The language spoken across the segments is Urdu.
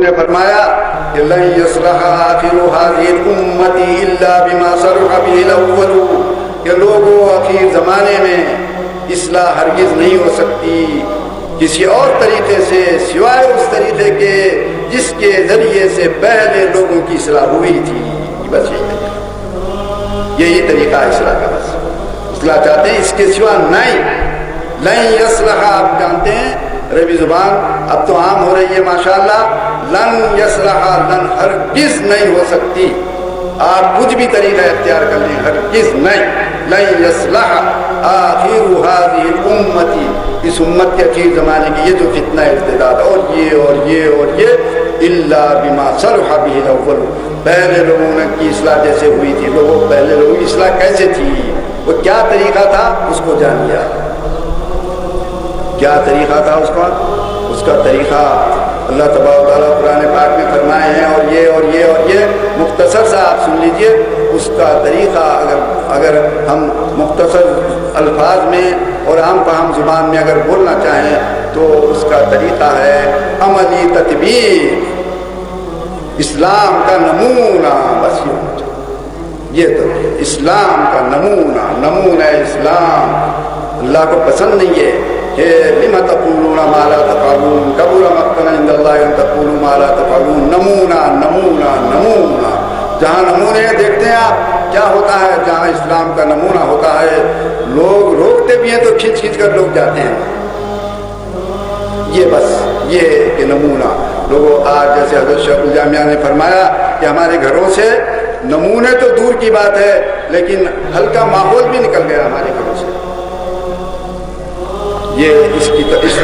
نے فرمایا کہ لن یصلح آخر هذه الامت الا بما صلح به الاول، کہ لوگوں اخیر زمانے میں اصلاح ہرگز نہیں ہو سکتی کسی اور طریقے سے سوائے اس طریقے کے جس کے ذریعے سے پہلے لوگوں کی اصلاح ہوئی تھی. بس یہی طریقہ ہے اصلاح کا. بس اصلاح چاہتے ہیں، اس کے سوا نہیں. لن یصلح، آپ جانتے ہیں عربی زبان اب تو عام ہو رہی ہے ماشاءاللہ. لن یصلح، لن ہرگز نہیں ہو سکتی. آپ کچھ بھی طریقہ اختیار کر لیں، ہرگز نہیں. لن یصلح آخر هذه الامت، اس امت کے اخیر زمانے کی یہ جو فتنہ ارتداد اور یہ الا بما صلح به الاول، پہلے لوگوں نے کی اصلاح جیسے ہوئی تھی. لوگوں پہلے لوگوں کی اصلاح کیسے تھی، وہ کیا طریقہ تھا، اس کو جان لیا. کیا طریقہ تھا اس کا طریقہ اللہ تبارک و تعالیٰ قرآن پاک میں فرمائے ہیں. اور یہ مختصر سا آپ سن لیجئے اس کا طریقہ. اگر ہم مختصر الفاظ میں اور عام فہم زبان میں اگر بولنا چاہیں تو اس کا طریقہ ہے عملی تطبیق، اسلام کا نمونہ. بس یہ تو اسلام کا نمونہ اسلام. اللہ کو پسند نہیں ہے کہ لما تقولون ما لا تفعلون، کبر مقتا عند اللہ ان تقولوا ما لا تفعلون. نمونہ جہاں نمونے دیکھتے ہیں آپ کیا ہوتا ہے، جہاں اسلام کا نمونہ ہوتا ہے لوگ روکتے بھی ہیں تو کھینچ کر لوگ جاتے ہیں. یہ بس یہ کہ نمونہ لوگوں. آج جیسے حضرت شیخ الجامعہ نے فرمایا کہ ہمارے گھروں سے نمونے تو دور کی بات ہے لیکن ہلکا ماحول بھی نکل گیا ہمارے گھروں سے. یہ اس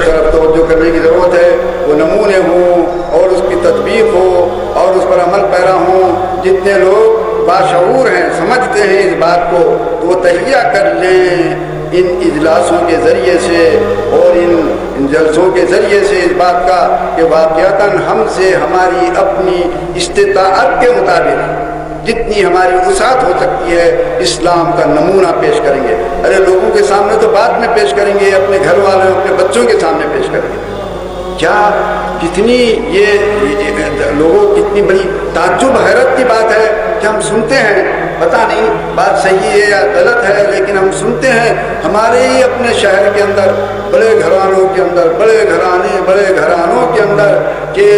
طرف توجہ کرنے کی ضرورت ہے. وہ نمونے ہوں اور اس کی تطبیق ہو اور اس پر عمل پیرا ہوں. جتنے لوگ باشعور ہیں، سمجھتے ہیں اس بات کو، تو وہ تہیہ کر لیں ان اجلاسوں کے ذریعے سے اور ان جلسوں کے ذریعے سے اس بات کا کہ واقعتاً ہم سے ہماری اپنی استطاعت کے مطابق جتنی ہماری وسعت ہو سکتی ہے اسلام کا نمونہ پیش کریں گے. ارے لوگوں کے سامنے تو بعد میں پیش کریں گے، اپنے گھر والوں اپنے بچوں کے سامنے پیش کریں گے. کیا کتنی یہ لوگوں کتنی بڑی تعجب حیرت کی بات ہے کہ ہم سنتے ہیں، پتہ نہیں بات صحیح ہے یا غلط ہے لیکن ہم سنتے ہیں ہمارے ہی اپنے شہر کے اندر بڑے گھرانوں کے اندر بڑے گھرانوں کے اندر کہ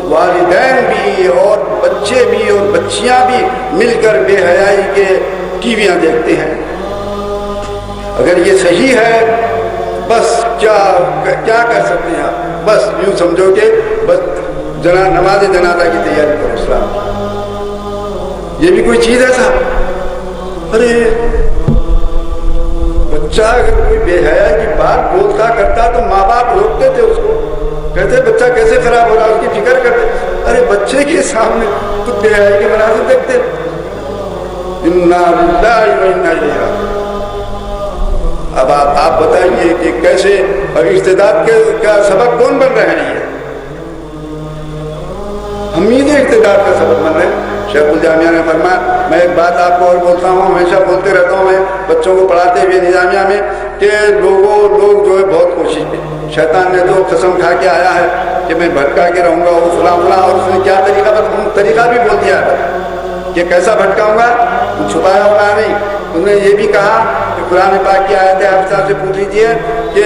والدین بھی اور بچے بھی اور بچیاں بھی مل کر بے حیائی کے ٹی ویاں دیکھتے ہیں. اگر یہ صحیح ہے بس کیا کر سکتے ہیں آپ؟ بس یوں سمجھو کہ بس نماز جنازہ کی تیاری کرو. اسلام یہ بھی کوئی چیز ہے صاحب؟ ارے بچہ اگر کوئی بے حیا کی بات بولتا کرتا تو ماں باپ روکتے تھے اس کو، کہتے بچہ کیسے خراب ہو رہا اس کی فکر کرتے. ارے بچے کے سامنے تو بے حیائی کے مناظر دیکھتے. انا للہ و انا الیہ راجعون. اب آپ بتائیے کہ کیسے ارتداد کا سبب کون بن رہے ہیں؟ ہم ہی ارتداد کا سبب بن رہے ہیں. شیخ الجامعہ نے فرمایا، میں ایک بات آپ کو اور بولتا ہوں، ہمیشہ بولتے رہتا ہوں میں بچوں کو پڑھاتے ہوئے نظامیہ میں کہ لوگ جو ہے بہت کوشش کی. شیطان نے تو قسم کھا کے آیا ہے کہ میں بھٹکا کے رہوں گا وہ فلاں اور اس نے کیا طریقہ بھی بول دیا ہے کہ کیسا بھٹکاؤں گا، چھپایا ہوگا نہیں. انہوں نے یہ بھی کہا کہ قرآن پاک کی آیت ہے، آپ صاحب سے پوچھ لیجیے کہ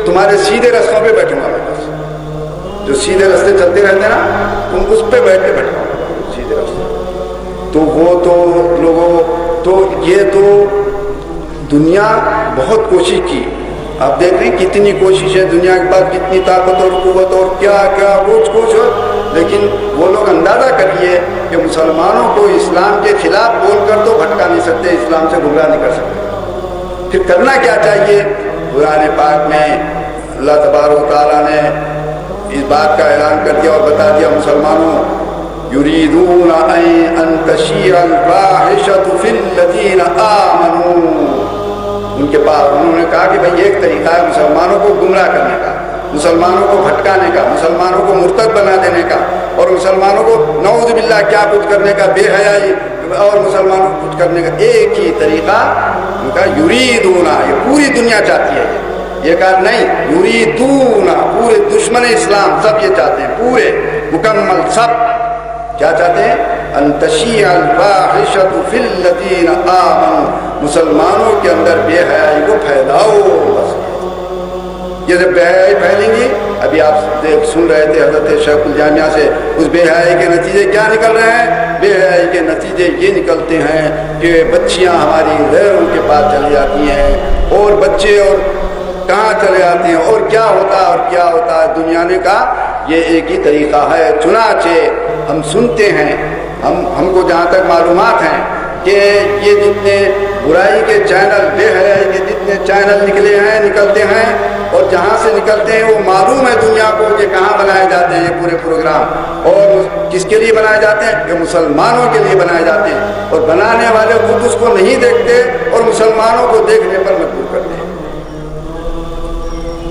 تمہارے سیدھے رستوں پہ بیٹھوں گا میں. بس جو سیدھے رستے چلتے رہتے ہیں نا تم اس پہ بیٹھ کے بیٹھاؤں گا سیدھے رستے. تو وہ تو لوگوں تو یہ تو دنیا بہت کوشش کی. آپ دیکھ رہے ہیں کتنی کوشش ہے دنیا کے پاس، کتنی طاقت اور قوت اور کیا کچھ لیکن وہ لوگ اندازہ کریے کہ مسلمانوں کو اسلام کے خلاف بول کر تو بھٹکا نہیں سکتے، اسلام سے گمراہ نہیں کر سکتے. پھر کرنا کیا چاہیے؟ قرآن پاک میں اللہ تبارک و تعالیٰ نے اس بات کا اعلان کر دیا اور بتا دیا مسلمانوں یریدون ان تشیع الفاحشۃ فی الذین آمنوا. ان کے پاس انہوں نے کہا کہ بھئی ایک طریقہ ہے مسلمانوں کو گمراہ کرنے کا، مسلمانوں کو بھٹکانے کا، مسلمانوں کو مرتد بنا دینے کا اور مسلمانوں کو نعوذ باللہ کیا کچھ کرنے کا، بے حیائی اور مسلمانوں کو کچھ کرنے کا. ایک ہی طریقہ ان کا یریدون، یہ پوری دنیا چاہتی ہے یہ کہا نہیں، یریدون، پورے دشمن اسلام سب یہ چاہتے ہیں، پورے مکمل سب کیا چاہتے ہیں؟ ان تشیع الفاحشۃ فی الذین آمنوا، مسلمانوں کے اندر بے حیائی کو پھیلاؤ بس۔ یہ جب بے حیائی پھیلیں گی، ابھی آپ سن رہے تھے حضرت شیخ الجامعہ سے، اس بے حیائی کے نتیجے کیا نکل رہے ہیں؟ بے حیائی کے نتیجے یہ نکلتے ہیں کہ بچیاں ہماری غیروں کے پاس چلی جاتی ہیں، اور بچے اور کہاں چلے جاتے ہیں، اور کیا ہوتا ہے اور کیا ہوتا ہے دنیا نے کہا یہ ایک ہی طریقہ ہے۔ چنانچہ ہم سنتے ہیں، ہم کو جہاں تک معلومات ہیں کہ یہ جتنے برائی کے چینل، بے حیائی کے جتنے چینل نکلتے ہیں اور جہاں سے نکلتے ہیں وہ معلوم ہے دنیا کو کہ کہاں بنائے جاتے ہیں یہ پورے پروگرام، اور کس کے لیے بنائے جاتے ہیں؟ کہ مسلمانوں کے لیے بنائے جاتے ہیں، اور بنانے والے خود اس کو نہیں دیکھتے اور مسلمانوں کو دیکھنے پر مجبور کرتے ہیں۔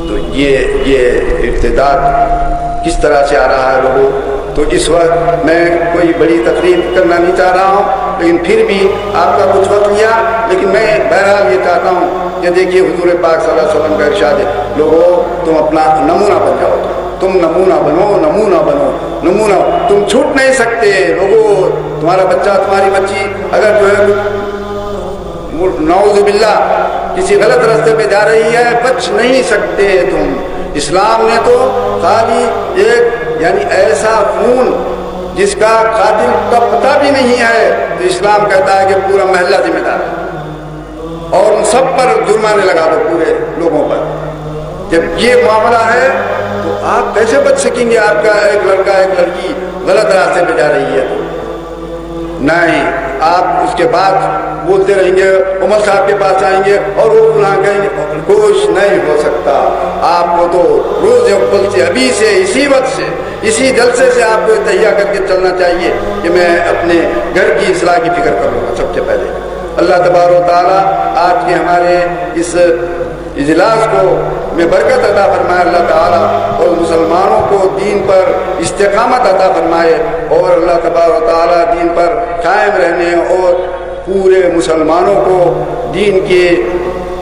تو یہ ارتداد کس طرح سے آ رہا ہے لوگوں؟ تو اس وقت میں کوئی بڑی تقریر کرنا نہیں چاہ رہا ہوں، لیکن پھر بھی آپ کا کچھ وقت لیا، لیکن میں بہرحال یہ چاہتا ہوں کہ دیکھیے حضور پاک صلی اللہ علیہ وسلم کا ارشاد ہے، لوگوں تم اپنا نمونہ بن جاؤ، تم نمونہ بنو، نمونہ بنو، نمونہ، تم چھوٹ نہیں سکتے لوگوں۔ تمہارا بچہ، تمہاری بچی اگر جو ہے نعوذ باللہ کسی غلط راستے پہ جا رہی ہے، بچ نہیں سکتے تم۔ اسلام نے تو خالی ایک یعنی ایسا خون جس کا قاتل کا پتہ بھی نہیں ہے، تو اسلام کہتا ہے کہ پورا محلہ ذمہ دار ہے اور ان سب پر جرمانے لگا دو پورے لوگوں پر۔ جب یہ معاملہ ہے تو آپ کیسے بچ سکیں گے؟ آپ کا ایک لڑکا ایک لڑکی غلط راستے پہ جا رہی ہے، نہیں، آپ اس کے بعد بولتے رہیں گے، عمر صاحب کے پاس جائیں گے اور وہ گناہ کہیں گے، کچھ نہیں ہو سکتا۔ آپ کو تو روز اول سے، ابھی سے، اسی وقت سے، اسی جلسے سے آپ کو تہیا کر کے چلنا چاہیے کہ میں اپنے گھر کی اصلاح کی فکر کروں گا سب سے پہلے۔ اللہ تبارک و تعالیٰ آج کے ہمارے اس اجلاس کو میں برکت عطا فرمائے اللہ تعالیٰ، اور مسلمانوں کو دین پر استقامت عطا فرمائے، اور اللہ تبارک و تعالیٰ دین پر قائم رہنے اور پورے مسلمانوں کو دین کے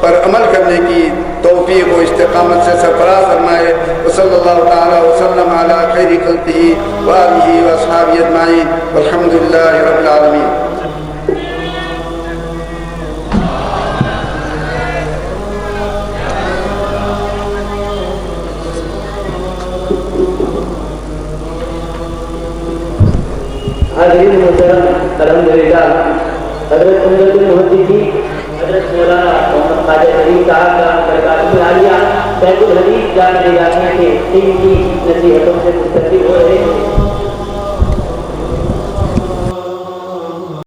پر عمل کرنے کی توفیق و استقامت سے سرفراز فرمائے۔ وصلی اللہ تعالیٰ وسلم علی خیر خلقہ وآلہ واصحابہ اجمعین والحمد للہ رب العالمین۔ حاضرین محترم، الحمدللہ حضرت عمدۃ المحدثین حضرت مولانا محمد خواجہ فرید صاحب کا برکات عالیہ شیخ الحدیث جامعہ نظامیہ کے 3 کی نصیحتوں سے مستفید ہو رہے ہیں۔